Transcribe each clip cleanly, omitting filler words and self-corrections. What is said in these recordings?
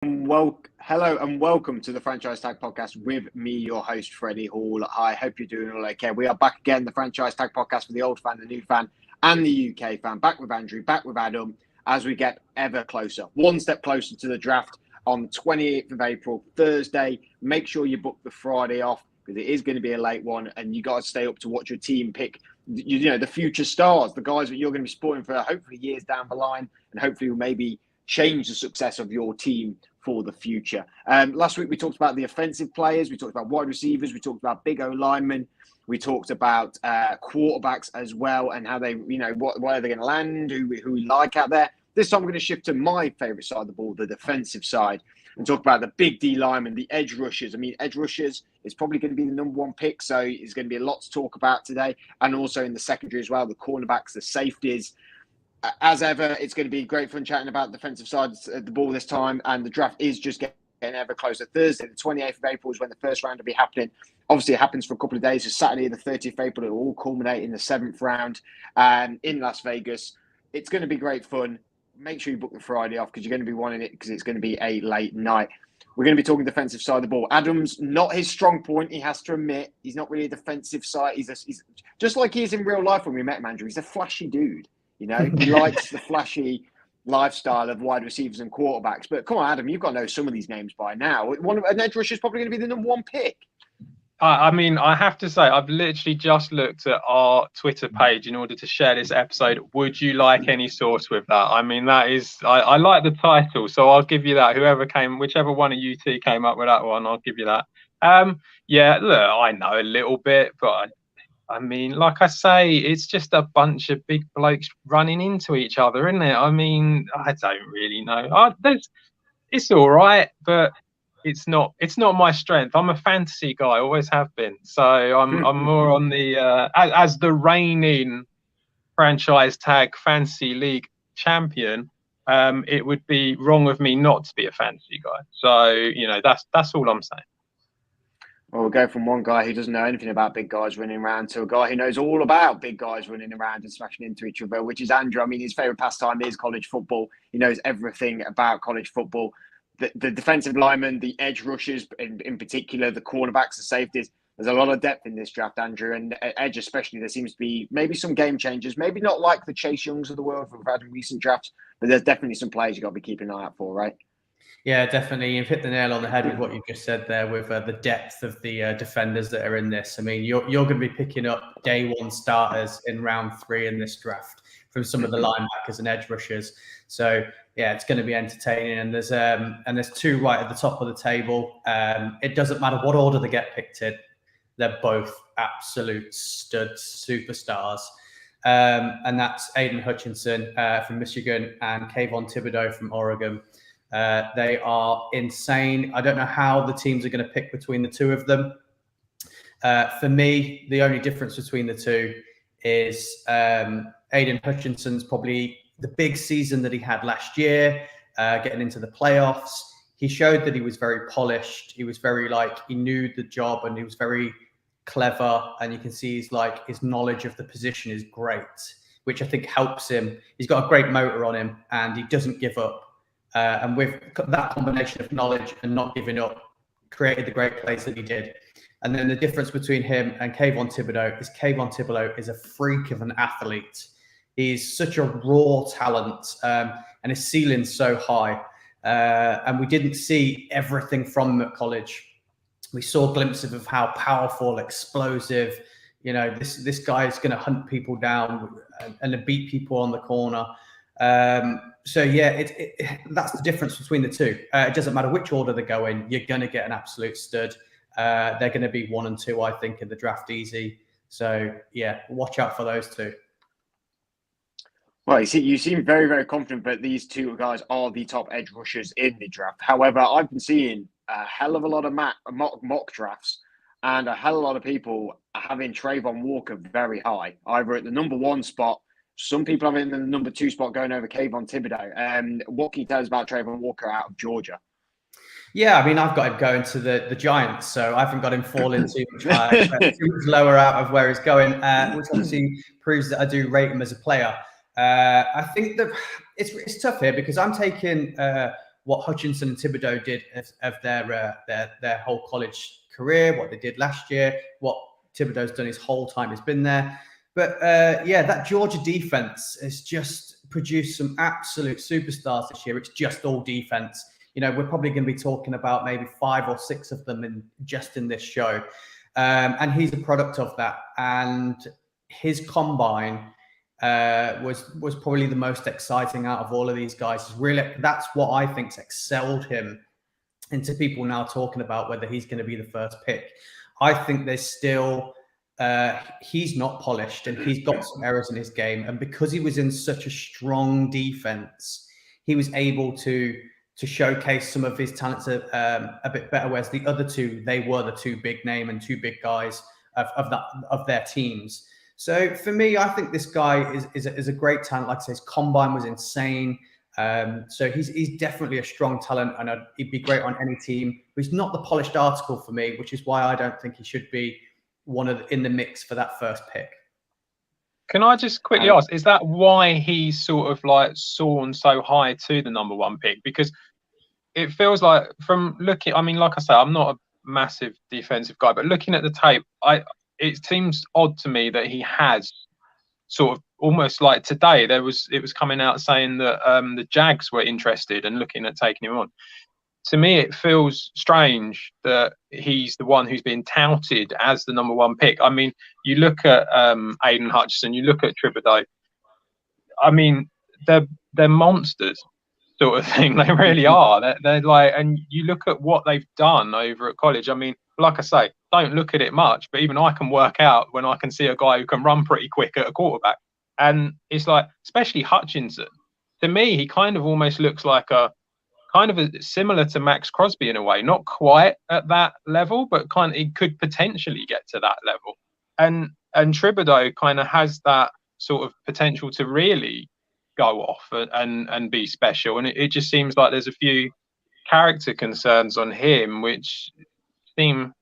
Hello and welcome to the Franchise Tag Podcast with me, your host, Freddie Hall. I hope you're doing all okay. We are back again, the Franchise Tag Podcast for the old fan, the new fan, and the UK fan. Back with Andrew, back with Adam, as we get ever closer, one step closer to the draft on 28th of April, Thursday. Make sure you book the Friday off because it is going to be a late one, and you got to stay up to watch your team pick. You know, the future stars, the guys that you're going to be supporting for hopefully years down the line, and hopefully will maybe change the success of your team for the future. Last week we talked about the offensive players, we talked about wide receivers, we talked about big O linemen, we talked about quarterbacks as well, and how they, you know, where they're going to land, who we like out there. This time we're going to shift to my favourite side of the ball, the defensive side, and talk about the big D linemen, the edge rushers. I mean, edge rushers is probably going to be the number one pick, so it's going to be a lot to talk about today, and also in the secondary as well, the cornerbacks, the safeties. As ever, it's going to be great fun chatting about the defensive side of the ball this time, and the draft is just getting ever closer. Thursday, the 28th of April is when the first round will be happening. Obviously, it happens for a couple of days. So Saturday, the 30th of April, it will all culminate in the 7th round in Las Vegas. It's going to be great fun. Make sure you book the Friday off because you're going to be wanting it because it's going to be a late night. We're going to be talking defensive side of the ball. Adam's not his strong point, he has to admit. He's not really a defensive side. He's just like he is in real life when we met him, Andrew. He's a flashy dude. You know, he likes the flashy lifestyle of wide receivers and quarterbacks. But come on, Adam, you've got to know some of these names by now. An edge rusher is probably going to be the number one pick. I mean, I have to say, I've literally just looked at our Twitter page in order to share this episode. Would you like any sauce with that? I mean, that is, I like the title, so I'll give you that. Whichever one of you two came up with that one, I'll give you that. Yeah, look, I know a little bit, but I mean, like I say, it's just a bunch of big blokes running into each other, isn't it? I mean, I don't really know. It's all right, but it's not my strength. I'm a fantasy guy, always have been. So I'm more on the as the reigning franchise tag fantasy league champion. It would be wrong of me not to be a fantasy guy. So you know, that's all I'm saying. Well, we'll go from one guy who doesn't know anything about big guys running around to a guy who knows all about big guys running around and smashing into each other, which is Andrew. I mean, his favourite pastime is college football. He knows everything about college football. The defensive linemen, the edge rushers in particular, the cornerbacks, the safeties. There's a lot of depth in this draft, Andrew, and edge especially. There seems to be maybe some game changers, maybe not like the Chase Youngs of the world we've had in recent drafts, but there's definitely some players you've got to be keeping an eye out for, right? Yeah, definitely. You've hit the nail on the head with what you just said there with the depth of the defenders that are in this. I mean, you're going to be picking up day one starters in round 3 in this draft from some of the linebackers and edge rushers. So yeah, it's going to be entertaining. And there's two right at the top of the table. It doesn't matter what order they get picked in; they're both absolute studs, superstars. And that's Aiden Hutchinson from Michigan and Kayvon Thibodeau from Oregon. They are insane. I don't know how the teams are going to pick between the two of them. For me, the only difference between the two is Aiden Hutchinson's probably the big season that he had last year, getting into the playoffs. He showed that he was very polished. He was very he knew the job and he was very clever. And you can see his knowledge of the position is great, which I think helps him. He's got a great motor on him and he doesn't give up. And with that combination of knowledge and not giving up, created the great plays that he did. And then the difference between him and Kayvon Thibodeau is a freak of an athlete. He's such a raw talent, and his ceiling's so high. And we didn't see everything from him at college. We saw glimpses of how powerful, explosive, you know, this guy is going to hunt people down and beat people on the corner. So yeah, that's the difference between the two. It doesn't matter which order they go in, you're going to get an absolute stud. They're going to be 1 and 2, I think, in the draft easy. So yeah, watch out for those two. Well, you seem very, very confident that these two guys are the top edge rushers in the draft. However, I've been seeing a hell of a lot of mock drafts and a hell of a lot of people having Trayvon Walker very high, either at the number 1 spot. Some people have him in the number 2 spot going over Kayvon Thibodeau. What can you tell us about Trayvon Walker out of Georgia? Yeah, I mean, I've got him going to the Giants, so I haven't got him falling too much lower out of where he's going, which obviously proves that I do rate him as a player. I think that it's tough here because I'm taking what Hutchinson and Thibodeau did of their whole college career, what they did last year, what Thibodeau's done his whole time he's been there. But yeah, that Georgia defense has just produced some absolute superstars this year. It's just all defense. You know, we're probably going to be talking about maybe 5 or 6 of them in this show. And he's a product of that. And his combine was probably the most exciting out of all of these guys. Really, that's what I think's excelled him into people now talking about whether he's going to be the first pick. I think there's still he's not polished and he's got some errors in his game. And because he was in such a strong defense, he was able to showcase some of his talents a bit better. Whereas the other two, they were the 2 big name and 2 big guys of their teams. So for me, I think this guy is a great talent. Like I say, his combine was insane. So he's definitely a strong talent, and he'd be great on any team. But he's not the polished article for me, which is why I don't think he should be in the mix for that first pick. Can I just quickly ask, is that why he's sort of like soared so high to the number 1 pick? Because it feels like from looking, I mean, like I say, I'm not a massive defensive guy, but looking at the tape, it seems odd to me that he has sort of almost like today it was coming out saying that the Jags were interested and looking at taking him on. To me, it feels strange that he's the one who's been touted as the number 1 pick. I mean, you look at Aiden Hutchinson, you look at Thibodeau. I mean, they're monsters, sort of thing. They really are. They're like, and you look at what they've done over at college. I mean, like I say, don't look at it much, but even I can work out when I can see a guy who can run pretty quick at a quarterback. And it's like, especially Hutchinson, to me, he kind of almost looks like similar to Max Crosby in a way, not quite at that level, but he could potentially get to that level. And Thibodeau kind of has that sort of potential to really go off and be special. And it just seems like there's a few character concerns on him, which seem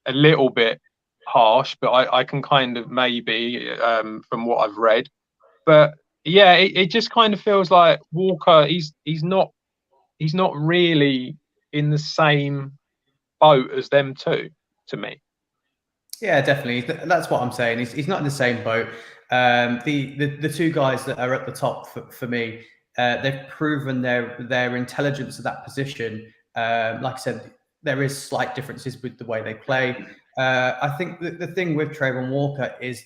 a little bit harsh, but I can kind of maybe from what I've read. But yeah, it just kind of feels like Walker, he's not really in the same boat as them two, to me. Yeah, definitely. That's what I'm saying. He's not in the same boat. The 2 guys that are at the top for me, they've proven their intelligence at that position. Like I said, there is slight differences with the way they play. I think the thing with Trayvon Walker is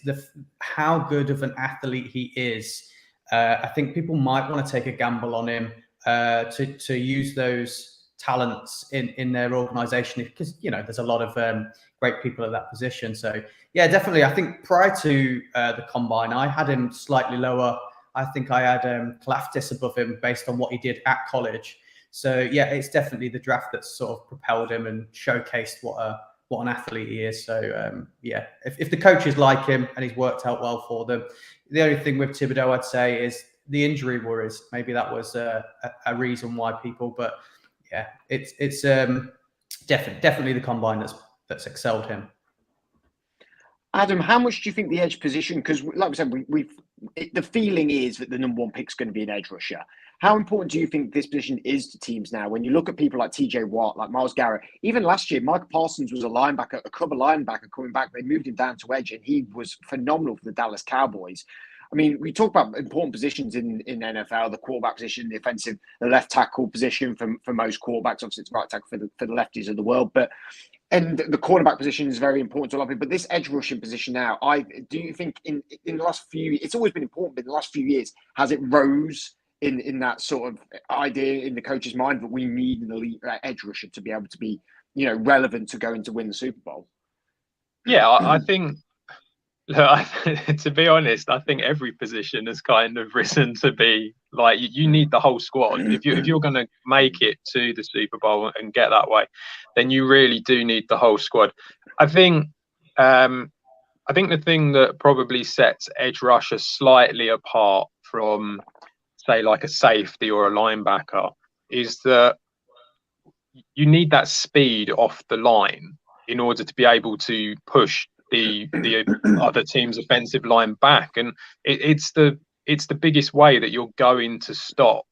how good of an athlete he is. I think people might want to take a gamble on him to use those talents in their organization, because there's a lot of great people at that position. So yeah, definitely. I think prior to the combine, I had him slightly lower. I think I had Kalafdis above him based on what he did at college. So yeah, it's definitely the draft that's sort of propelled him and showcased what an athlete he is. So yeah, if the coaches like him and he's worked out well for them. The only thing with Thibodeau, I'd say, is the injury worries. Maybe that was a reason why people. But yeah, it's definitely the combine that's excelled him. Adam, how much do you think the edge position? Because, like we said, the feeling is that the number 1 pick is going to be an edge rusher. How important do you think this position is to teams now? When you look at people like TJ Watt, like Myles Garrett, even last year, Micah Parsons was a cover linebacker coming back. They moved him down to edge, and he was phenomenal for the Dallas Cowboys. I mean, we talk about important positions in NFL, the quarterback position, the offensive, the left tackle position for most quarterbacks. Obviously, it's right tackle for the lefties of the world, and the cornerback position is very important to a lot of people. But this edge rushing position now, do you think in the last few, it's always been important, but in the last few years, has it rose in that sort of idea in the coach's mind that we need an elite edge rusher to be able to be, relevant to going to win the Super Bowl? Yeah, I think. Look, to be honest, I think every position has kind of risen to be like you need the whole squad. If you're going to make it to the Super Bowl and get that way, then you really do need the whole squad. I think the thing that probably sets edge rusher slightly apart from, say, like a safety or a linebacker is that you need that speed off the line in order to be able to push the other team's offensive line back, and it's the biggest way that you're going to stop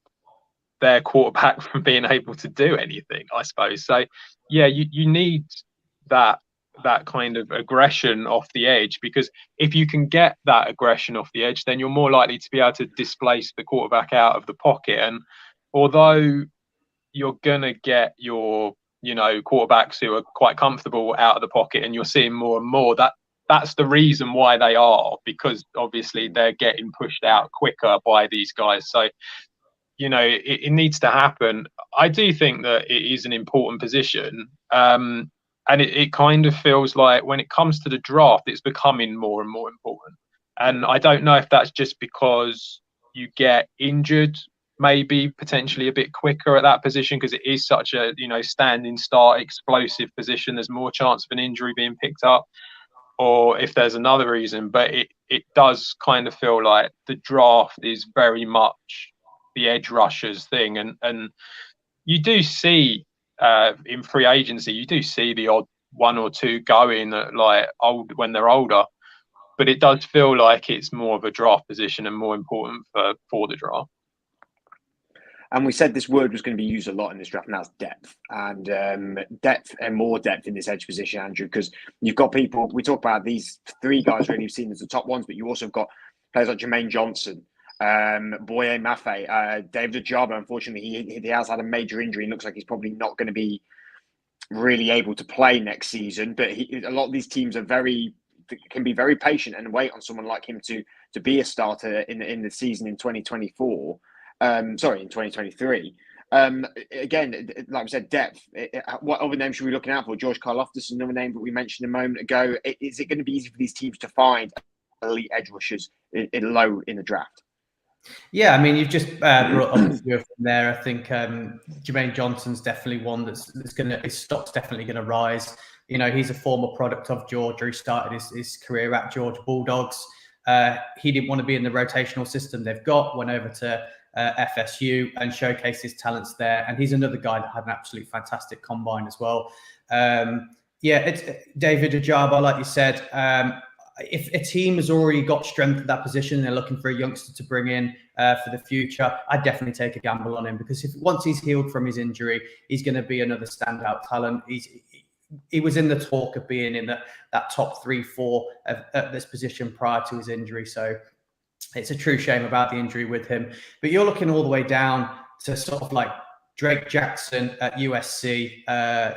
their quarterback from being able to do anything, I suppose. So yeah, you need that kind of aggression off the edge, because if you can get that aggression off the edge, then you're more likely to be able to displace the quarterback out of the pocket. And although you're gonna get your quarterbacks who are quite comfortable out of the pocket, and you're seeing more and more, that's the reason why they are, because obviously they're getting pushed out quicker by these guys. So it needs to happen. I do think that it is an important position. And it kind of feels like when it comes to the draft, it's becoming more and more important. And I don't know if that's just because you get injured maybe potentially a bit quicker at that position, because it is such a standing start, explosive position. There's more chance of an injury being picked up, or if there's another reason. But it does kind of feel like the draft is very much the edge rushers thing. And you do see in free agency, you do see the odd one or two going at when they're older, but it does feel like it's more of a draft position and more important for the draft. And we said this word was going to be used a lot in this draft, and that's depth. And depth and more depth in this edge position, Andrew, because you've got people, we talk about these three guys really you've seen as the top ones, but you also have got players like Jermaine Johnson, Boye Mafe, David Ojabo. Unfortunately, he has had a major injury and looks like he's probably not going to be really able to play next season. But a lot of these teams can be very patient and wait on someone like him to be a starter in the season in 2024. In 2023. Again, like I said, depth. What other names should we be looking out for? George Karlaftis is another name that we mentioned a moment ago. Is it going to be easy for these teams to find elite edge rushers low in the draft? Yeah, I mean, you've just brought up a few of them there. I think Jermaine Johnson's definitely one his stock's definitely going to rise. He's a former product of Georgia. He started his career at Georgia Bulldogs. He didn't want to be in the rotational system they've got, went over to FSU and showcased his talents there. And he's another guy that had an absolutely fantastic combine as well. It's David Ojabo, like you said. If a team has already got strength at that position, they're looking for a youngster to bring in for the future, I'd definitely take a gamble on him, because once he's healed from his injury, he's going to be another standout talent. He was in the talk of being in that top 3-4 at this position prior to his injury. So it's a true shame about the injury with him. But you're looking all the way down to sort of like Drake Jackson at USC.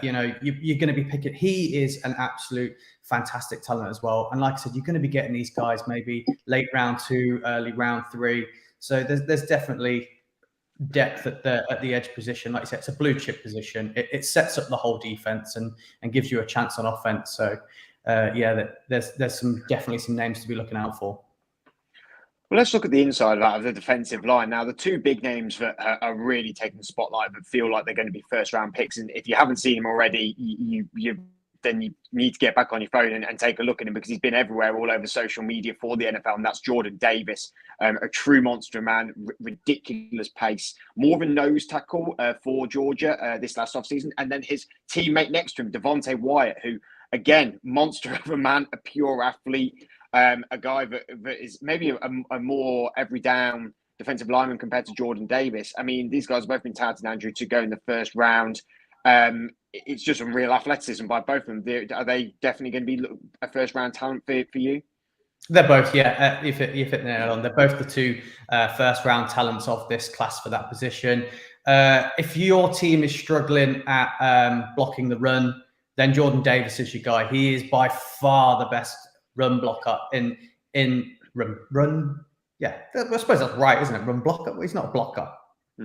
You're going to be picking. He is an absolute fantastic talent as well. And like I said, you're going to be getting these guys maybe late round 2, early round 3. So there's definitely depth at the edge position. Like you said, it's a blue chip position. It sets up the whole defense and gives you a chance on offense. So there's definitely some names to be looking out for. Well, let's look at the inside of the defensive line. Now, the two big names that are really taking the spotlight but feel like they're going to be first-round picks, and if you haven't seen him already, you need to get back on your phone and take a look at him, because he's been everywhere all over social media for the NFL, and that's Jordan Davis, a true monster man, ridiculous pace, more of a nose tackle for Georgia this last offseason, and then his teammate next to him, Devontae Wyatt, who, again, monster of a man, a pure athlete, a guy that is maybe a more every down defensive lineman compared to Jordan Davis. I mean, these guys have both been touted, Andrew, to go in the first round. It's just some real athleticism by both of them. Are they definitely going to be a first round talent for you? They're both, yeah. You hit the nail on. They're both the two first round talents of this class for that position. If your team is struggling at blocking the run, then Jordan Davis is your guy. He is by far the best run blocker in run. Yeah, I suppose that's right, isn't it? Run blocker. He's not a blocker.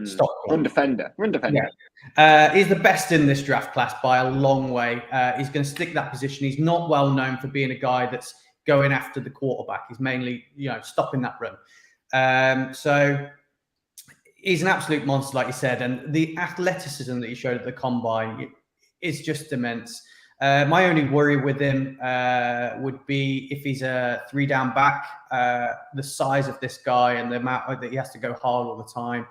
Stop. Run defender. Yeah. He's the best in this draft class by a long way. He's going to stick that position. He's not well known for being a guy that's going after the quarterback. He's mainly, stopping that run. So he's an absolute monster, like you said, and the athleticism that he showed at the combine is just immense. My only worry with him would be if he's a 3-down back, the size of this guy and the amount that he has to go hard all the time.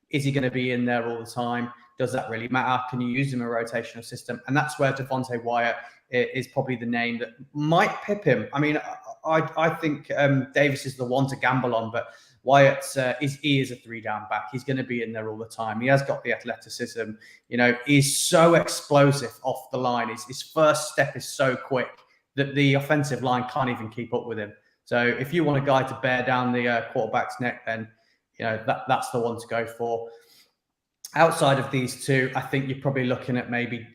Is he going to be in there all the time? Does that really matter? Can you use him in a rotational system? And that's where Devontae Wyatt is probably the name that might pip him. I mean, I think Davis is the one to gamble on, but Wyatt's he is a 3-down back. He's going to be in there all the time. He has got the athleticism. You know, he's so explosive off the line. His first step is so quick that the offensive line can't even keep up with him. So if you want a guy to bear down the quarterback's neck, then you know that's the one to go for. Outside of these two, I think you're probably looking at maybe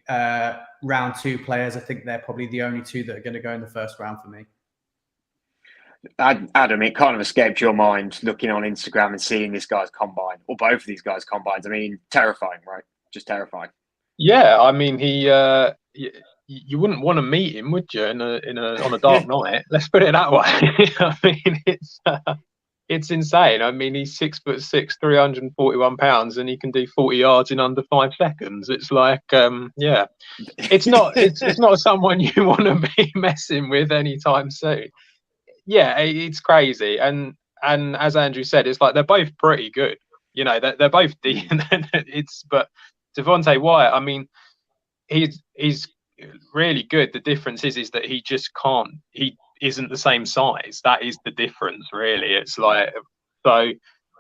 round 2 players. I think they're probably the only two that are going to go in the first round for me. Adam, it kind of escaped your mind looking on Instagram and seeing this guy's combine, or both of these guys' combines. I mean, terrifying, right? Just terrifying. Yeah, I mean, you wouldn't want to meet him, would you? On a dark night. Let's put it that way. I mean, it's insane. I mean, he's 6'6", 341 pounds, and he can do 40 yards in under 5 seconds. It's like, yeah, it's not someone you want to be messing with anytime soon. Yeah, it's crazy, and as Andrew said, it's like they're both pretty good. You know, they're both decent. But Devontae Wyatt, I mean, he's really good. The difference is that he just can't. He isn't the same size. That is the difference, really. It's like, so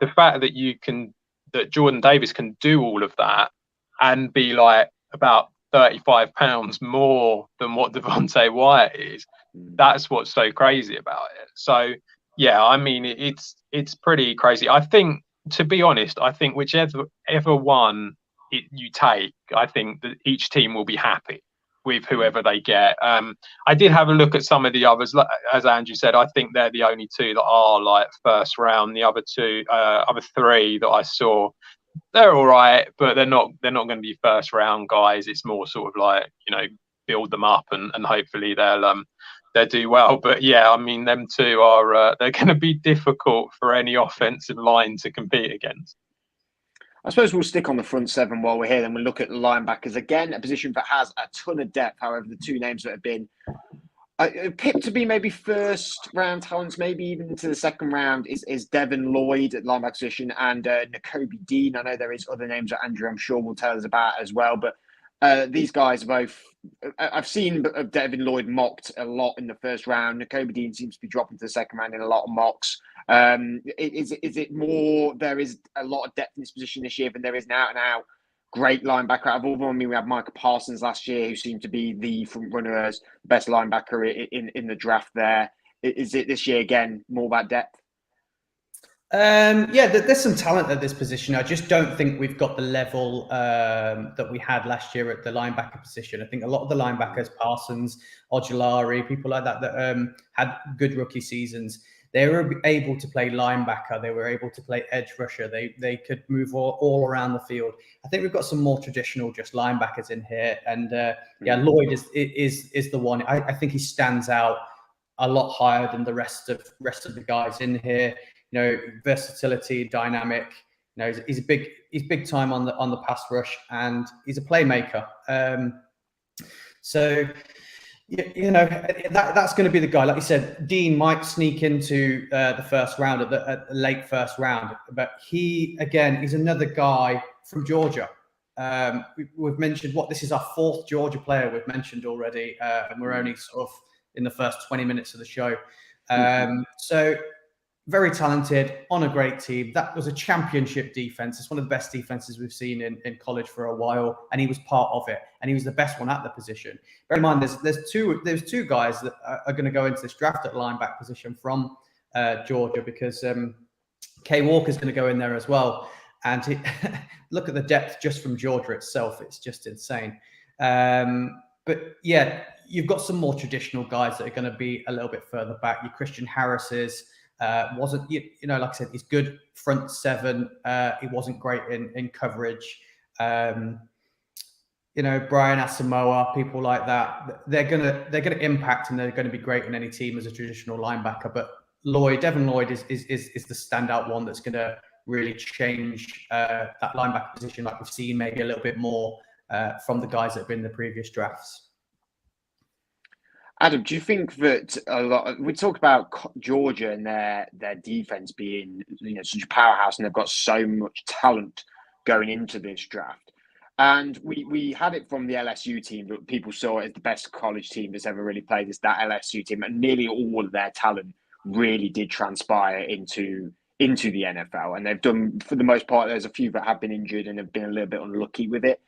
the fact that Jordan Davis can do all of that and be like about 35 pounds more than what Devontae Wyatt is, that's what's so crazy about it. So yeah, I mean, it's pretty crazy. I think, to be honest, I think whichever one you take, I think that each team will be happy with whoever they get. I did have a look at some of the others. As Andrew said, I think they're the only two that are like first round. The other three that I saw, they're all right, but they're not going to be first round guys. It's more sort of like, you know, build them up and hopefully they'll do well. But yeah, I mean, them two are they're going to be difficult for any offensive line to compete against. I suppose we'll stick on the front seven while we're here, then we'll look at the linebackers. Again, a position that has a ton of depth. However, the two names that have been picked to be maybe first round talents, maybe even into the second round, is Devin Lloyd at linebacker position and Nakobe Dean. I know there is other names that Andrew, I'm sure, will tell us about as well. But these guys are both, I've seen Devin Lloyd mocked a lot in the first round. Nakobe Dean seems to be dropping to the second round in a lot of mocks. Is it more there is a lot of depth in this position this year than there is an out-and-out great linebacker out of all of them? I mean, we had Micah Parsons last year, who seemed to be the front runner as best linebacker in the draft there. Is it this year, again, more about depth? Yeah, there's some talent at this position. I just don't think we've got the level that we had last year at the linebacker position. I think a lot of the linebackers, Parsons, Ojulari, people like that had good rookie seasons, they were able to play linebacker. They were able to play edge rusher. They could move all around the field. I think we've got some more traditional just linebackers in here. And yeah, Lloyd is the one. I think he stands out a lot higher than the rest of the guys in here. You know, versatility, dynamic. You know, he's big time on the pass rush, and he's a playmaker. So, you know, that's going to be the guy. Like you said, Dean might sneak into the first round at the late first round, but he again is another guy from Georgia. We've mentioned this is our fourth Georgia player we've mentioned already, and we're only sort of in the first 20 minutes of the show. So. Very talented, on a great team. That was a championship defense. It's one of the best defenses we've seen in college for a while, and he was part of it. And he was the best one at the position. Bear in mind, there's two guys that are going to go into this draft at linebacker position from Georgia, because Kay Walker's going to go in there as well. And look at the depth just from Georgia itself; it's just insane. But yeah, you've got some more traditional guys that are going to be a little bit further back. Your Christian Harris's. Wasn't, you know, like I said, he's good front seven. He wasn't great in coverage. You know, Brian Asamoah, people like that, they're gonna impact, and they're going to be great in any team as a traditional linebacker. But Devin Lloyd is the standout one that's going to really change that linebacker position, like we've seen maybe a little bit more from the guys that have been in the previous drafts. Adam, do you think that we talk about Georgia and their defense being, you know, such a powerhouse, and they've got so much talent going into this draft, and we had it from the LSU team, but people saw it as the best college team that's ever really played, is that LSU team, and nearly all of their talent really did transpire into into the NFL, and they've done, for the most part, there's a few that have been injured and have been a little bit unlucky with it.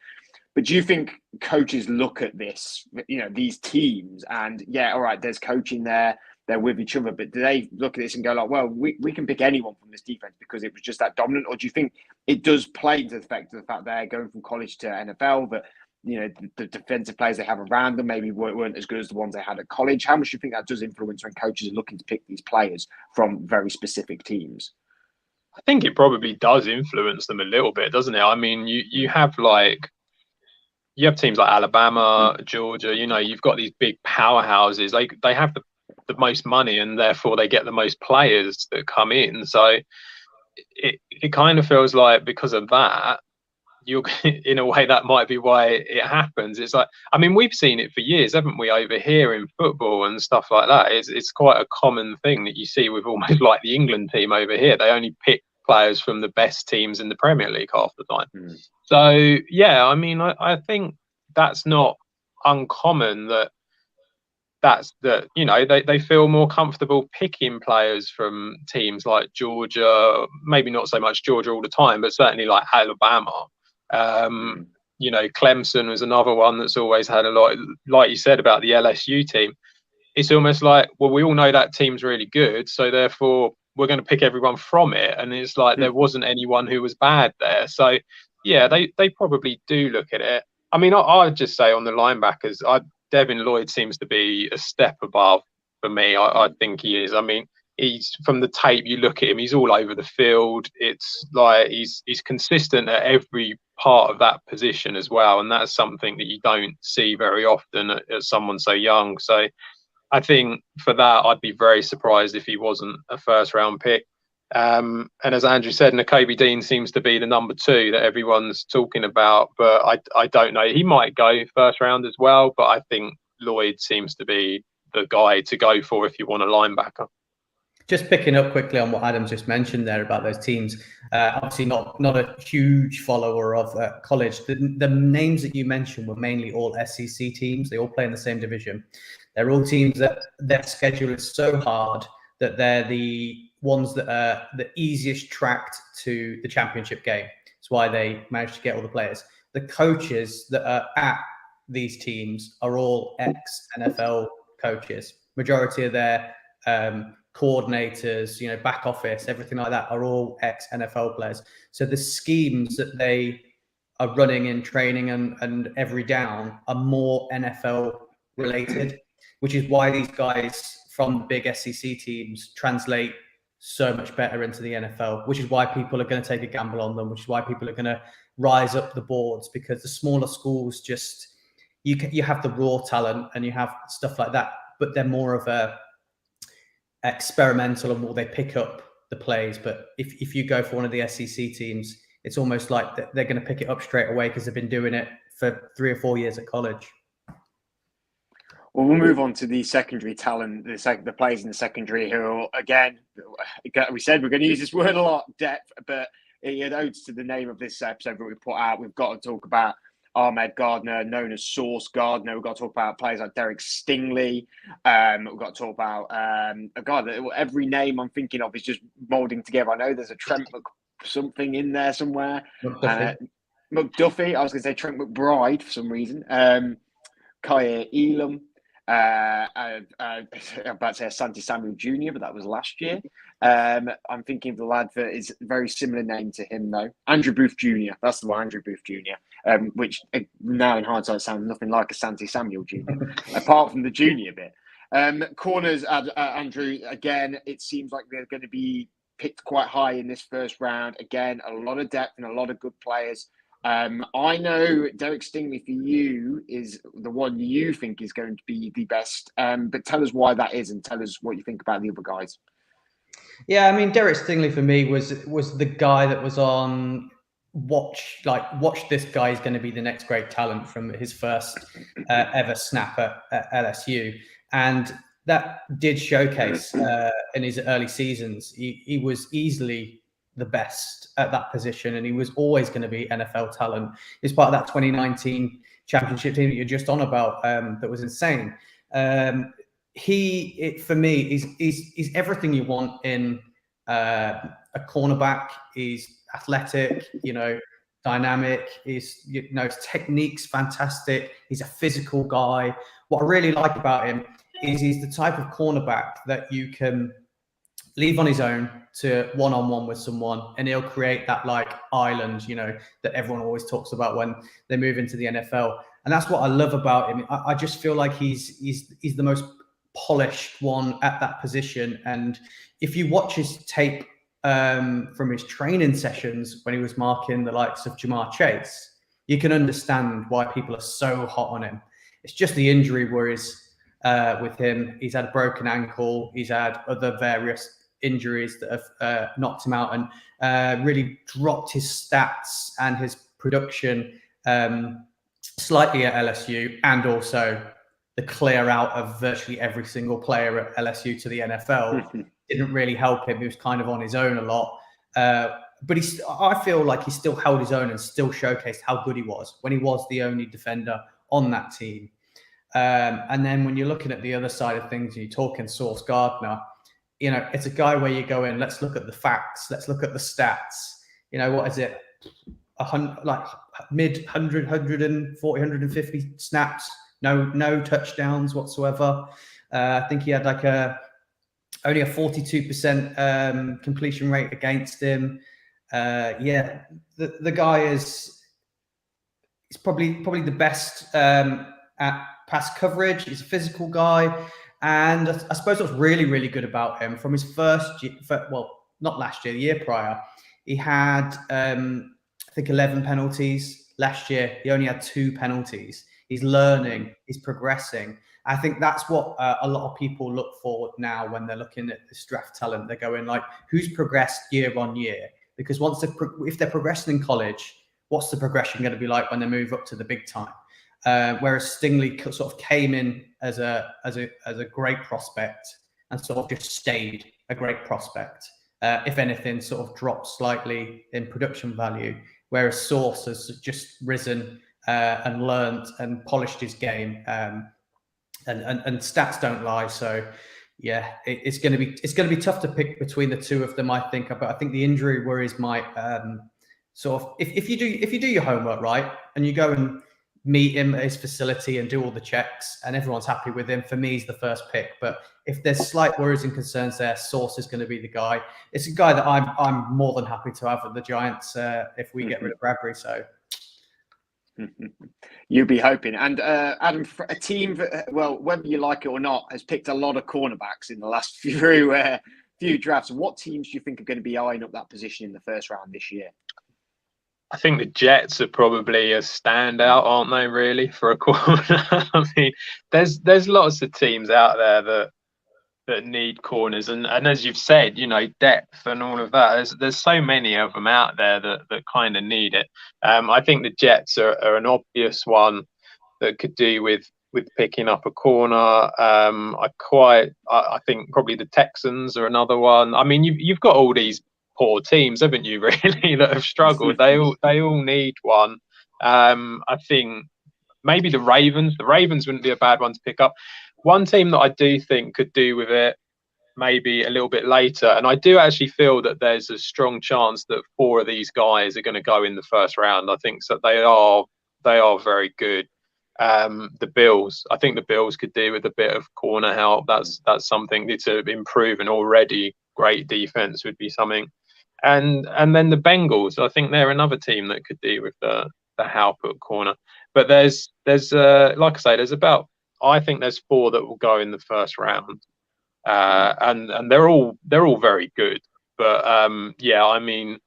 But do you think coaches look at this, these teams, and all right, there's coaching there, they're with each other, but do they look at this and go like, well, we can pick anyone from this defense because it was just that dominant? Or do you think it does play into the fact they're going from college to NFL, that the defensive players they have around them maybe weren't as good as the ones they had at college? How much do you think that does influence when coaches are looking to pick these players from very specific teams? I think it probably does influence them a little bit, doesn't it? I mean, you have teams like Alabama, Georgia. You've got these big powerhouses. They have the most money, and therefore they get the most players that come in. So it kind of feels like because of that, in a way, that might be why it happens. It's like, I mean, we've seen it for years, haven't we, over here in football and stuff like that. It's quite a common thing that you see with almost like the England team over here. They only pick players from the best teams in the Premier League half the time. So yeah, I mean, I think that's not uncommon they feel more comfortable picking players from teams like Georgia, maybe not so much Georgia all the time, but certainly like Alabama. Clemson was another one that's always had a lot, like you said about the LSU team. It's almost like, well, we all know that team's really good, so therefore we're going to pick everyone from it. And it's like there wasn't anyone who was bad there. So yeah, they probably do look at it. I mean, I'd just say on the linebackers, Devin Lloyd seems to be a step above for me. I think he is. I mean, he's, from the tape, you look at him, he's all over the field. It's like he's consistent at every part of that position as well. And that's something that you don't see very often at someone so young. So I think for that, I'd be very surprised if he wasn't a first round pick. And as Andrew said, Nakobe Dean seems to be the number 2 that everyone's talking about, but I don't know. He might go first round as well, but I think Lloyd seems to be the guy to go for if you want a linebacker. Just picking up quickly on what Adam just mentioned there about those teams, obviously not a huge follower of college. The names that you mentioned were mainly all SEC teams. They all play in the same division. They're all teams that their schedule is so hard that they're the ones that are the easiest tracked to the championship game. That's why they managed to get all the players. The coaches that are at these teams are all ex-NFL coaches. Majority of their coordinators, back office, everything like that are all ex-NFL players. So the schemes that they are running in training and every down are more NFL related, which is why these guys from the big SEC teams translate so much better into the NFL, which is why people are going to take a gamble on them, which is why people are going to rise up the boards, because the smaller schools just, you have the raw talent and you have stuff like that, but they're more of a experimental and more they pick up the plays. But if you go for one of the SEC teams, it's almost like they're going to pick it up straight away because they've been doing it for 3 or 4 years at college. Well, we'll move on to the secondary talent, the players in the secondary who, again, we said we're going to use this word a lot, depth, but it owes to the name of this episode that we put out. We've got to talk about Ahmed Gardner, known as Sauce Gardner. We've got to talk about players like Derek Stingley. We've got to talk about a guy that every name I'm thinking of is just moulding together. I know there's a Trent something in there somewhere. McDuffie. I was going to say Trent McBride for some reason. Kaya Elam. I'm about to say Asante Samuel Jr., but that was last year. I'm thinking of the lad that is a very similar name to him, though. Andrew Booth Jr. That's the one, Andrew Booth Jr., which now in hindsight sounds nothing like Asante Samuel Jr., apart from the junior bit. Corners, Andrew, again, it seems like they're going to be picked quite high in this first round. Again, a lot of depth and a lot of good players. I know Derek Stingley for you is the one you think is going to be the best, but tell us why that is and tell us what you think about the other guys. Yeah, I mean, Derek Stingley for me was the guy that was on watch this guy is going to be the next great talent from his first ever snap at LSU. And that did showcase in his early seasons. He was easily the best at that position, and he was always going to be NFL talent. He's part of that 2019 championship team that you're just on about, that was insane. For me, is everything you want in a a cornerback. He's athletic, dynamic. His technique's fantastic. He's a physical guy. What I really like about him is he's the type of cornerback that you can leave on his own to one-on-one with someone, and he'll create that island, that everyone always talks about when they move into the NFL. And that's what I love about him. I just feel like he's the most polished one at that position. And if you watch his tape from his training sessions when he was marking the likes of Jamar Chase, you can understand why people are so hot on him. It's just the injury worries with him. He's had a broken ankle. He's had other various injuries that have knocked him out and really dropped his stats and his production slightly at LSU, and also the clear out of virtually every single player at LSU to the NFL didn't really help him. He was kind of on his own a lot. But I feel like he still held his own and still showcased how good he was when he was the only defender on that team. And then when you're looking at the other side of things, you're talking Sauce Gardner, it's a guy where you go in, let's look at the facts, let's look at the stats. What is it? Mid 100, 140, 150 snaps, no touchdowns whatsoever. I think he had only a 42% completion rate against him. The guy is probably the best at pass coverage. He's a physical guy. And I suppose what's really, really good about him from his first year, not last year, the year prior, he had, I think, 11 penalties. Last year, he only had 2 penalties. He's learning, he's progressing. I think that's what a lot of people look for now when they're looking at this draft talent. They're going who's progressed year on year? Because if they're progressing in college, what's the progression going to be like when they move up to the big time? Whereas Stingley sort of came in as a great prospect and sort of just stayed a great prospect. If anything, sort of dropped slightly in production value. Whereas Sauce has just risen and learned and polished his game. And stats don't lie. So yeah, it's going to be tough to pick between the two of them, I think. But I think the injury worries might sort of if you do your homework right and you go and meet him at his facility and do all the checks and everyone's happy with him, for me, he's the first pick. But if there's slight worries and concerns there, Sauce is going to be the guy. It's a guy that I'm more than happy to have at the Giants if we get rid of Bradbury. So you'd be hoping. And Adam, a team that, whether you like it or not, has picked a lot of cornerbacks in the last few drafts. What teams do you think are going to be eyeing up that position in the first round this year? I think the Jets are probably a standout, aren't they, really, for a corner? I mean, there's lots of teams out there that need corners. And as you've said, depth and all of that. There's so many of them out there that kind of need it. I think the Jets are an obvious one that could do with picking up a corner. I think probably the Texans are another one. I mean, you've got all these poor teams, haven't you, really, that have struggled. They all need one. I think maybe the Ravens wouldn't be a bad one to pick up. One team that I do think could do with it maybe a little bit later, and I do actually feel that there's a strong chance that 4 of these guys are going to go in the first round. I think so. They are very good. The Bills, I think the Bills could do with a bit of corner help. That's something to improve an already great defense would be something. And then the Bengals, I think they're another team that could do with the help at corner. But there's like I say, I think there's 4 that will go in the first round, and they're all very good. But I mean,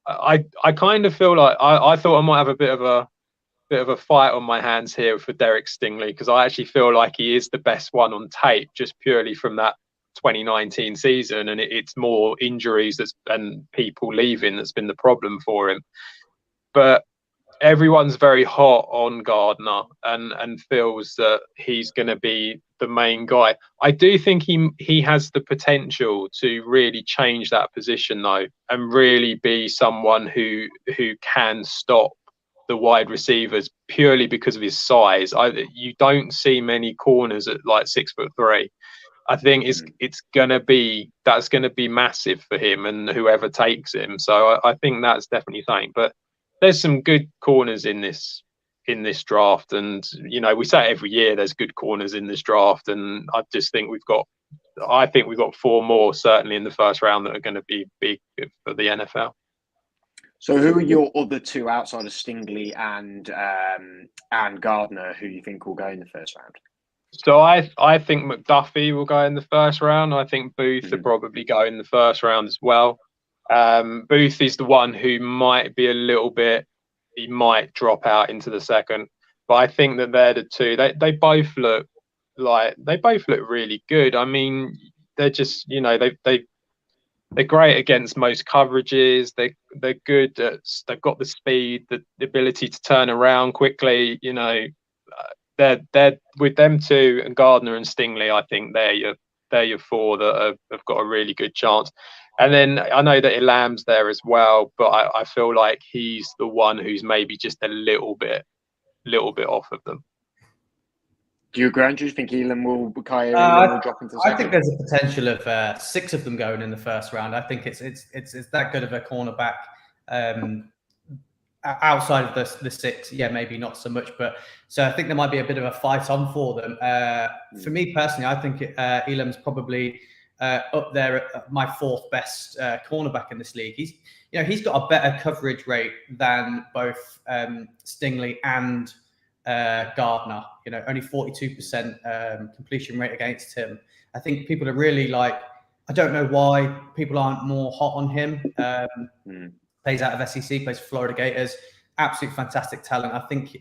I kind of feel like I thought I might have a bit of a fight on my hands here for Derek Stingley, because I actually feel like he is the best one on tape, just purely from that 2019 season, and it's more injuries and people leaving that's been the problem for him. But everyone's very hot on Gardner and feels that he's going to be the main guy. I do think he has the potential to really change that position though, and really be someone who can stop the wide receivers purely because of his size. You don't see many corners at like 6'3". I think that's going to be massive for him and whoever takes him. So I think that's definitely something. But there's some good corners in this draft, and we say it every year there's good corners in this draft, and I just think we've got 4 more certainly in the first round that are going to be big for the NFL. So who are your other 2 outside of Stingley and Gardner who you think will go in the first round? So I think McDuffie will go in the first round. I think Booth will probably go in the first round as well. Booth is the one who might be he might drop out into the second, but I think that they're the 2. They both look really good. I mean, they're just they're great against most coverages. They're good. They've got the speed, the ability to turn around quickly. They're with them 2 and Gardner and Stingley. I think they're your 4 that have got a really good chance. And then I know that Elam's there as well, but I feel like he's the one who's maybe just a little bit off of them. Do you agree, Andrew? Do you think Elam will drop into the second? I think there's a potential of 6 of them going in the first round. I think it's that good of a cornerback. Outside of the 6, yeah, maybe not so much, but so I think there might be a bit of a fight on for them. For me personally, I think Elam's probably up there at my 4th best cornerback in this league. He's got a better coverage rate than both Stingley and Gardner. Only 42% completion rate against him. I think people are really I don't know why people aren't more hot on him. Plays out of SEC, plays for Florida Gators. Absolute fantastic talent. I think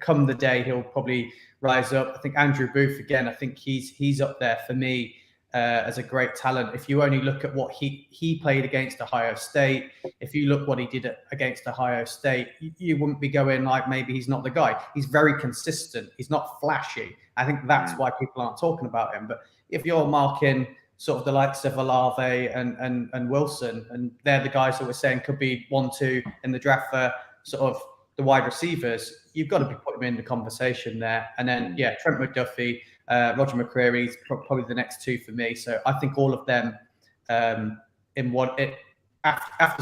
come the day he'll probably rise up. I think Andrew Booth again. I think he's up there for me as a great talent. If you only look at what he played against Ohio State, if you look what he did against Ohio State, you wouldn't be going maybe he's not the guy. He's very consistent. He's not flashy. I think that's why people aren't talking about him. But if you're marking sort of the likes of Olave and Wilson, and they're the guys that we're saying could be 1-2 in the draft for sort of the wide receivers, you've got to be putting them in the conversation there. And then, Trent McDuffie, Roger McCreary's probably the next 2 for me. So I think all of them after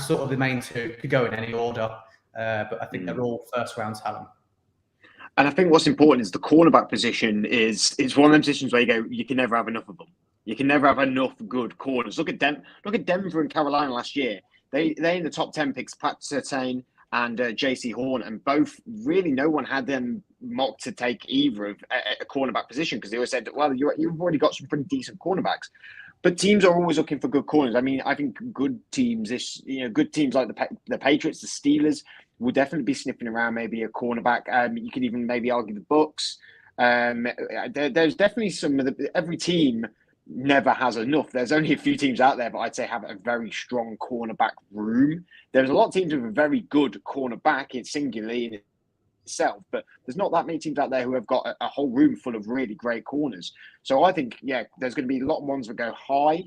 sort of the main 2 could go in any order. But I think they're all first round talent. And I think what's important is the cornerback position is one of them positions where you can never have enough of them. You can never have enough good corners. Look at Denver and Carolina last year. They in the top 10 picks, Pat Surtain and J.C. Horn, and both really no one had them mocked to take either of a cornerback position because they always said, well, you've already got some pretty decent cornerbacks. But teams are always looking for good corners. I mean, I think good teams like the Patriots, the Steelers, will definitely be sniffing around maybe a cornerback. You could even maybe argue the Bucks. There's definitely every team never has enough. There's only a few teams out there, but I'd say have a very strong cornerback room. There's a lot of teams with a very good cornerback in singularly in itself, but there's not that many teams out there who have got a whole room full of really great corners. So I think, there's going to be a lot of ones that go high.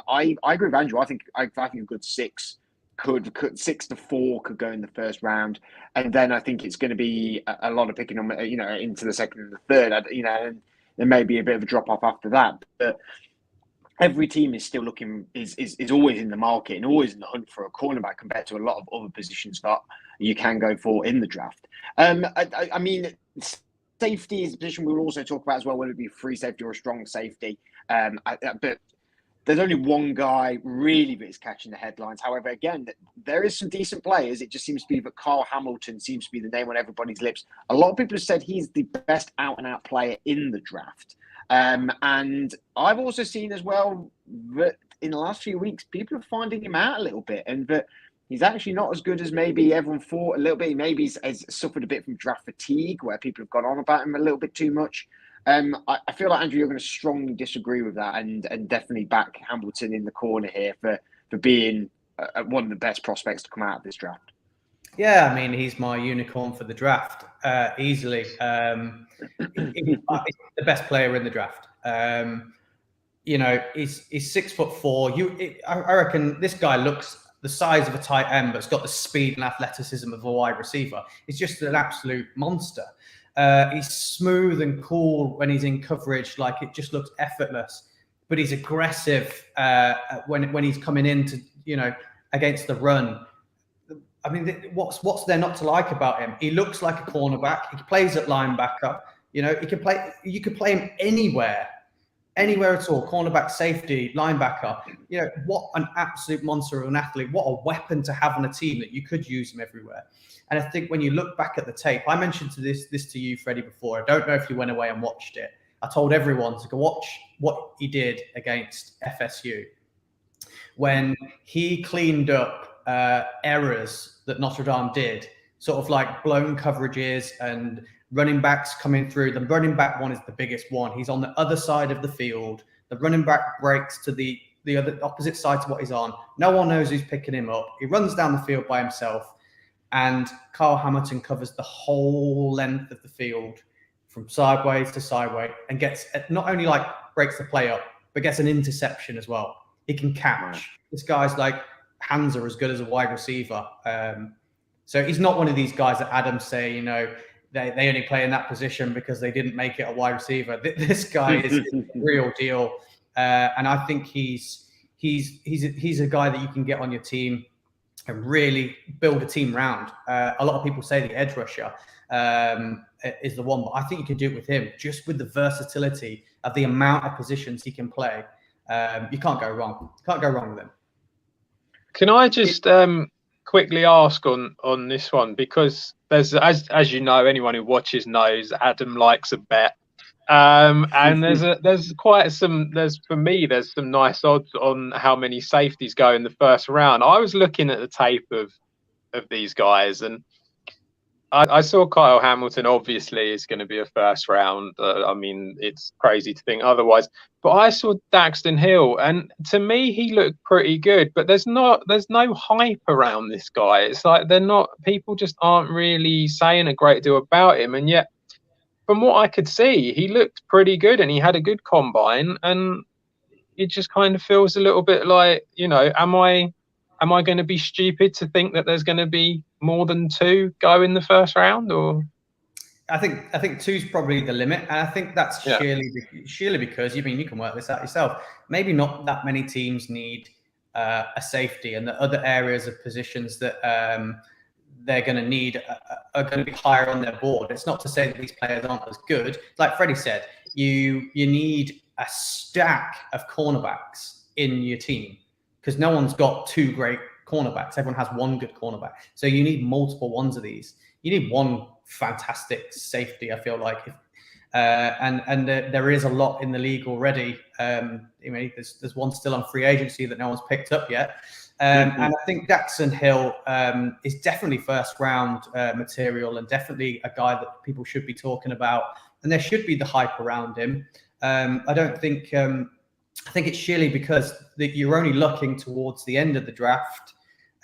I agree with Andrew. I think a good 6 could 6 to 4 could go in the first round, and then I think it's going to be a lot of picking on into the second and the third. And there may be a bit of a drop off after that, but every team is still looking is always in the market and always in the hunt for a cornerback compared to a lot of other positions that you can go for in the draft. I mean, safety is a position we will also talk about as well, whether it be a free safety or a strong safety. But there's only one guy really that is catching the headlines. However, again, there is some decent players. It just seems to be that Kyle Hamilton seems to be the name on everybody's lips. A lot of people have said he's the best out-and-out player in the draft. And I've also seen as well that in the last few weeks, people are finding him out a little bit, and that he's actually not as good as maybe everyone thought a little bit. Maybe has suffered a bit from draft fatigue, where people have gone on about him a little bit too much. I feel like, Andrew, you're going to strongly disagree with that and definitely back Hamilton in the corner here for being one of the best prospects to come out of this draft. Yeah, I memean, he's my unicorn for the draft, easily. He's the best player in the draft. He's 6'4". I reckon this guy looks the size of a tight end, but it's got the speed and athleticism of a wide receiver. He's just an absolute monster. He's smooth and cool when he's in coverage. Like, it just looks effortless. but he's aggressive when he's coming in to, against the run. I mean, what's there not to like about him? He looks like a cornerback. He plays at linebacker. He can play. You could play him anywhere at all. Cornerback, safety, linebacker. What an absolute monster of an athlete. What a weapon to have on a team that you could use him everywhere. And I think when you look back at the tape, I mentioned this to you, Freddie, before. I don't know if you went away and watched it. I told everyone to go watch what he did against FSU when he cleaned up errors that Notre Dame did, sort of like blown coverages and running backs coming through. The running back one is the biggest one. He's on the other side of the field. The running back breaks to the other opposite side to what he's on. No one knows who's picking him up. He runs down the field by himself, and Kyle Hamilton covers the whole length of the field from sideways to sideways and gets not only like breaks the play up, but gets an interception as well. He can catch. Right. This guy's like hands are as good as a wide receiver. So he's not one of these guys that Adams say, they only play in that position because they didn't make it a wide receiver. This guy is the real deal. And I think he's a guy that you can get on your team and really build a team around. A lot of people say the edge rusher is the one, but I think you can do it with him, just with the versatility of the amount of positions he can play. You can't go wrong. Can't go wrong with him. Can I just quickly ask on this one, because there's as you know, anyone who watches knows Adam likes a bet, and there's some nice odds on how many safeties go in the first round. I was looking at the tape of these guys, and I saw Kyle Hamilton obviously is going to be a first round. I mean, it's crazy to think otherwise. But I saw Daxton Hill, and to me, he looked pretty good. But there's no hype around this guy. It's like people just aren't really saying a great deal about him. And yet, from what I could see, he looked pretty good, and he had a good combine. And it just kind of feels a little bit like, am I going to be stupid to think that there's going to be more than two go in the first round? Or I think two's probably the limit, and I think that's surely because you can work this out yourself. Maybe not that many teams need a safety, and the other areas of positions that they're going to need are going to be higher on their board. It's not to say that these players aren't as good. Like Freddie said, you need a stack of cornerbacks in your team, because no one's got two great cornerbacks. Everyone has one good cornerback. So you need multiple ones of these. You need one fantastic safety, I feel like. And there is a lot in the league already. There's one still on free agency that no one's picked up yet. And I think Daxton Hill is definitely first round material, and definitely a guy that people should be talking about. And there should be the hype around him. I think it's surely because that you're only looking towards the end of the draft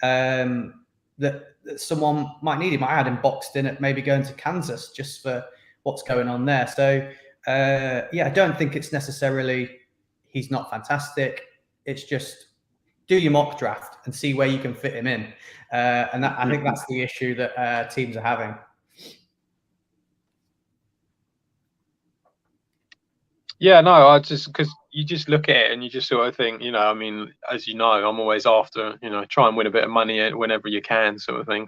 that someone might need him. I had him boxed in at maybe going to Kansas just for what's going on there. So, I don't think it's necessarily he's not fantastic. It's just do your mock draft and see where you can fit him in. And I think that's the issue that teams are having. Yeah, no, because you just look at it and you just sort of think, as you know, I'm always after, try and win a bit of money whenever you can, sort of thing.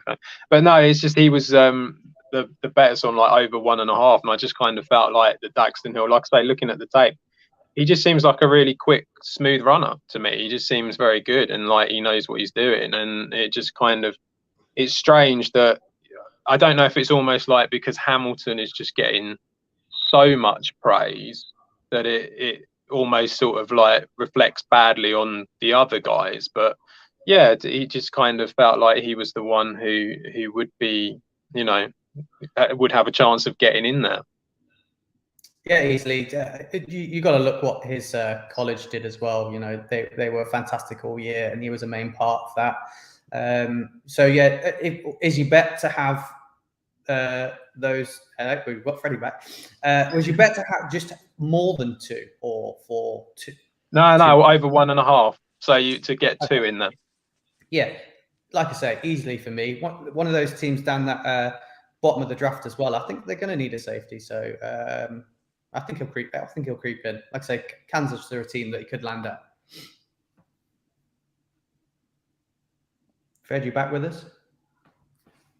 But no, it's just he was the bet's on like over 1.5, and I just kind of felt like the Daxton Hill, like I say, looking at the tape, he just seems like a really quick, smooth runner to me. He just seems very good, and like he knows what he's doing, and it just kind of, it's strange that I don't know if it's almost like because Hamilton is just getting so much praise that it almost sort of like reflects badly on the other guys. But yeah, he just kind of felt like he was the one who would be, would have a chance of getting in there. Yeah, easily. You got to look what his college did as well. They were fantastic all year, and he was a main part of that. Is your bet to have those? We've got Freddie back. Was your bet to have just more than two, or for two? No, over 1.5. So to get two in there. Yeah, like I say, easily for me. One of those teams down that bottom of the draft as well. I think they're going to need a safety. So I think he'll creep in. Like I say, Kansas are a team that he could land at. Fred, you back with us?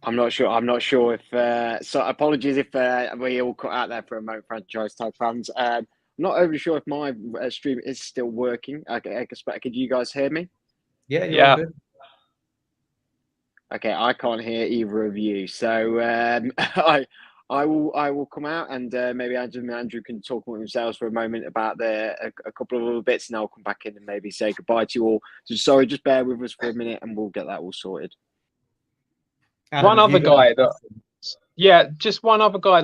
I'm not sure. I'm not sure if. So apologies if we all cut out there for a moment, franchise tag fans. I'm not overly sure if my stream is still working. I expect. Could you guys hear me? Yeah, you're all good. Okay, I can't hear either of you, so I will come out and maybe Andrew can talk with themselves for a moment about a couple of other bits, and I'll come back in and maybe say goodbye to you all. So sorry, just bear with us for a minute, and we'll get that all sorted. Adam, one other guy that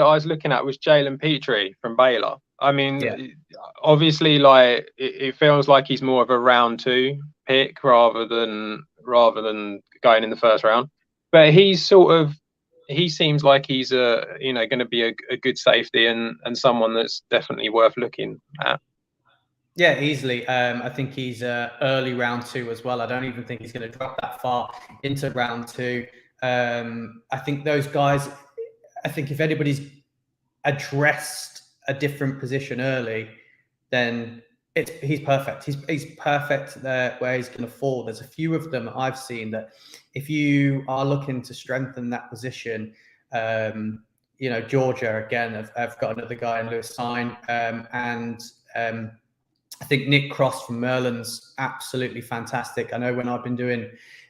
I was looking at was Jalen Petrie from Baylor. I mean, obviously, like it feels like he's more of a round 2 pick rather than going in the first round. But he seems like he's going to be a good safety and someone that's definitely worth looking at. Yeah, easily. I think he's early round 2 as well. I don't even think he's going to drop that far into round 2. I think those guys. I think if anybody's addressed a different position early, then he's perfect. He's perfect there where he's going to fall. There's a few of them I've seen that if you are looking to strengthen that position, Georgia again, I've got another guy in Lewis Sign, and I think Nick Cross from Merlin's absolutely fantastic. I know when I've been doing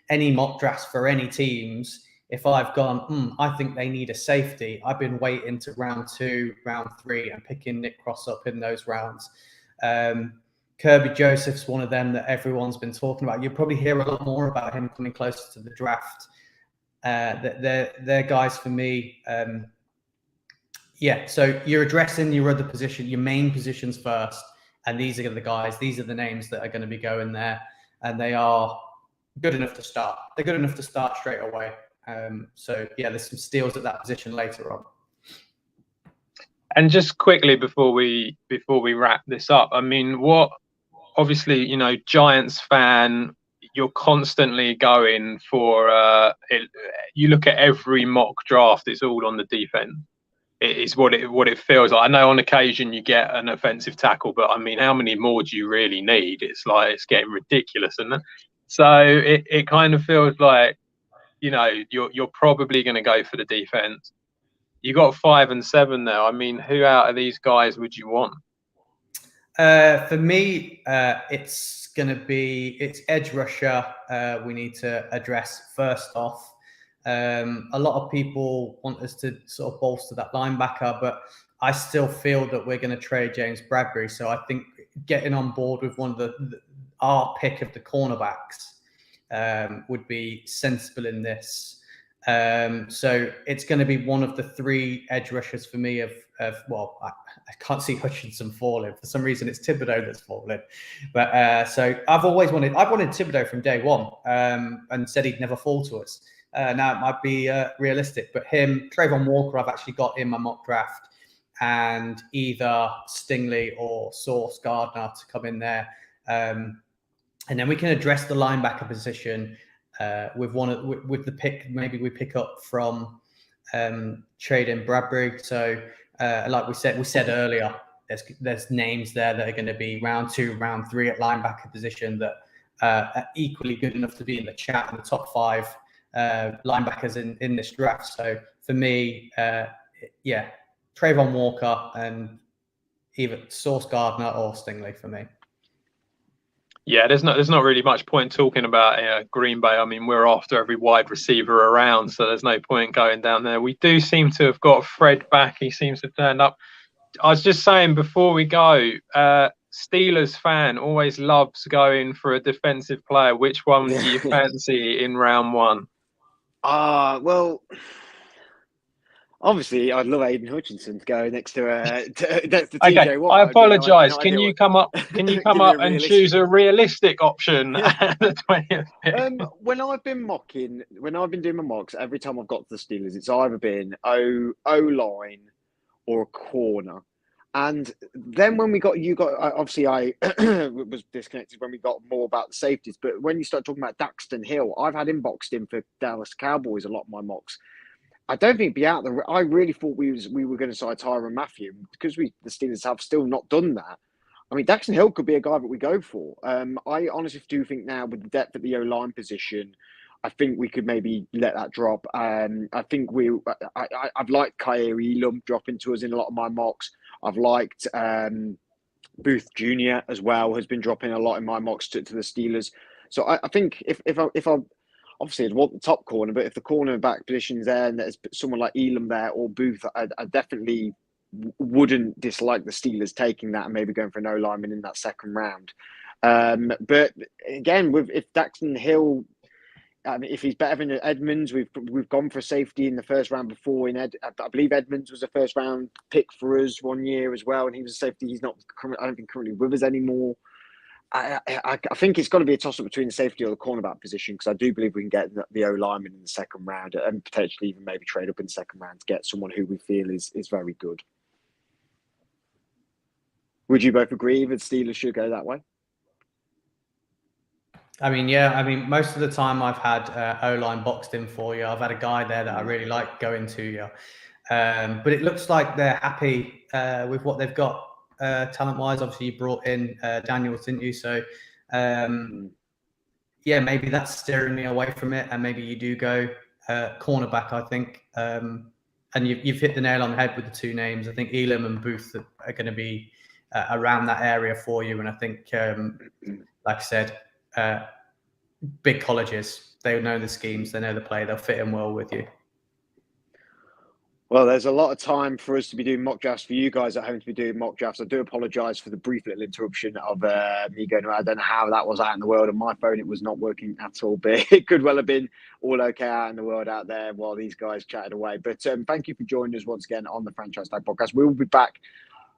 any mock drafts for any teams, if I've gone, I think they need a safety, I've been waiting to round 2, round 3 and picking Nick Cross up in those rounds. Kirby Joseph's one of them that everyone's been talking about. You'll probably hear a lot more about him coming closer to the draft. They're guys for me. So you're addressing your other position, your main positions first. And these are the guys, these are the names that are going to be going there. And they are good enough to start. They're good enough to start straight away. There's some steals at that position later on. And just quickly before we wrap this up, I mean, obviously, Giants fan, you're constantly going for you look at every mock draft, it's all on the defense. It is what it feels like. I know on occasion you get an offensive tackle, but I mean, how many more do you really need? It's getting ridiculous, isn't it? So it kind of feels like, you're probably going to go for the defense. You got 5 and 7 there. I mean, who out of these guys would you want? For me, it's edge rusher. We need to address first off. A lot of people want us to sort of bolster that linebacker, but I still feel that we're going to trade James Bradbury. So I think getting on board with one of our pick of the cornerbacks would be sensible in this. So it's going to be one of the 3 edge rushers for me I can't see Hutchinson falling. For some reason, it's Thibodeau that's falling. But so I've wanted Thibodeau from day one, and said he'd never fall to us. Now it might be realistic, but Trayvon Walker, I've actually got in my mock draft, and either Stingley or Sauce Gardner to come in there. And then we can address the linebacker position with the pick. Maybe we pick up from trading Bradbury. So like we said earlier, there's names there that are going to be round 2, round 3 at linebacker position that are equally good enough to be in the chat in the top 5 linebackers in this draft. So for me, Trayvon Walker and either Sauce Gardner or Stingley for me. Yeah, there's not really much point talking about Green Bay. I mean, we're after every wide receiver around, so there's no point going down there. We do seem to have got Fred back. He seems to have turned up. I was just saying before we go, Steelers fan always loves going for a defensive player. Which one do you fancy in round 1? Well, obviously, I'd love Aiden Hutchinson to go next to TJ Watt. I apologise. Can you come up? Can you come up and choose a realistic option at the 20th pick? When I've been doing my mocks, every time I've got to the Steelers, it's either been O-line or a corner. And then when obviously I was disconnected when we got more about the safeties. But when you start talking about Daxton Hill, I've had him boxed in for Dallas Cowboys a lot of my mocks. I don't think be out there. I really thought we were going to sign Tyrann Mathieu because the Steelers have still not done that. I mean, Daxton Hill could be a guy that we go for. I honestly do think now with the depth at the O-line position, I think we could maybe let that drop. I think I've liked Kyer Elam dropping to us in a lot of my mocks. I've liked Booth Jr. as well, has been dropping a lot in my mocks to the Steelers. So I think if I obviously I'd want the top corner, but if the cornerback position's there and there's someone like Elam there or Booth, I definitely wouldn't dislike the Steelers taking that and maybe going for an O-lineman in that second round. But again, if Daxton Hill, I mean, if he's better than Edmonds, we've gone for safety in the first round before. I believe Edmonds was a first round pick for us one year as well, and he was a safety. He's not, I don't think, currently with us anymore. I think it's got to be a toss up between the safety or the cornerback position, because I do believe we can get the O lineman in the second round and potentially even maybe trade up in the second round to get someone who we feel is very good. Would you both agree that Steelers should go that way? I mean, yeah. I mean, most of the time I've had O-line boxed in for you. I've had a guy there that I really like going to you. But it looks like they're happy with what they've got talent-wise. Obviously, you brought in Daniels, didn't you? So, yeah, maybe that's steering me away from it. And maybe you do go cornerback, I think. And you've hit the nail on the head with the two names. I think Elam and Booth are going to be around that area for you. And I think, like I said, big colleges, they know the schemes, they know the play, they'll fit in well with you. Well, there's a lot of time for us to be doing mock drafts, for you guys at home to be doing mock drafts. I do apologise for the brief little interruption of me going around. I don't know how that was out in the world. On my phone, it was not working at all, but it could well have been all okay out in the world out there while these guys chatted away. But thank you for joining us once again on the Franchise Tag Podcast. We will be back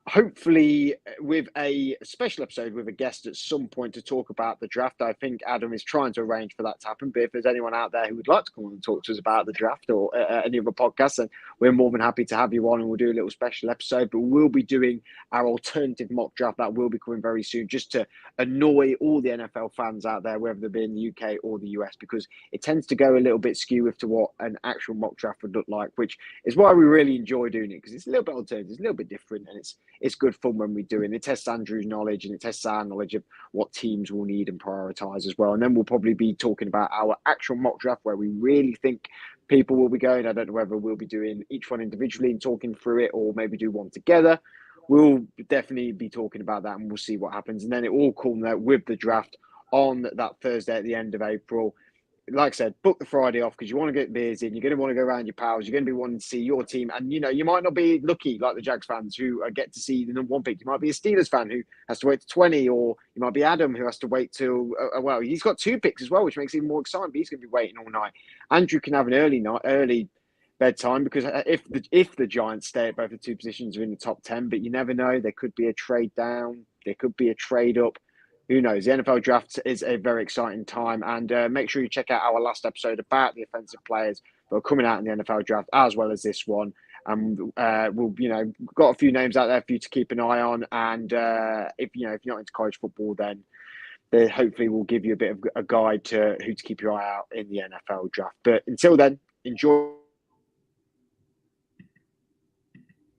hopefully with a special episode with a guest at some point to talk about the draft. I think Adam is trying to arrange for that to happen, but if there's anyone out there who would like to come on and talk to us about the draft or any other podcasts, then we're more than happy to have you on and we'll do a little special episode. But we'll be doing our alternative mock draft that will be coming very soon, just to annoy all the NFL fans out there, whether they be in the UK or the US, because it tends to go a little bit skew with to what an actual mock draft would look like, which is why we really enjoy doing it, because it's a little bit alternative, it's a little bit different, and it's good fun when we do it. And it tests Andrew's knowledge and it tests our knowledge of what teams will need and prioritize as well. And then we'll probably be talking about our actual mock draft where we really think people will be going. I don't know whether we'll be doing each one individually and talking through it or maybe do one together. We'll definitely be talking about that and we'll see what happens. And then it will culminate with the draft on that Thursday at the end of April. Like I said, book the Friday off because you want to get beers in. You're going to want to go around your pals. You're going to be wanting to see your team. And, you know, you might not be lucky like the Jags fans who get to see the number one pick. You might be a Steelers fan who has to wait to 20, or you might be Adam who has to wait till, well, he's got 2 picks as well, which makes it even more exciting, but he's going to be waiting all night. Andrew can have an early bedtime because if the Giants stay at both the 2 positions are in the top 10, but you never know. There could be a trade down. There could be a trade up. Who knows? The NFL draft is a very exciting time, and make sure you check out our last episode about the offensive players that are coming out in the NFL draft, as well as this one. And we'll, got a few names out there for you to keep an eye on. And if you're not into college football, then hopefully we'll give you a bit of a guide to who to keep your eye out in the NFL draft. But until then, enjoy.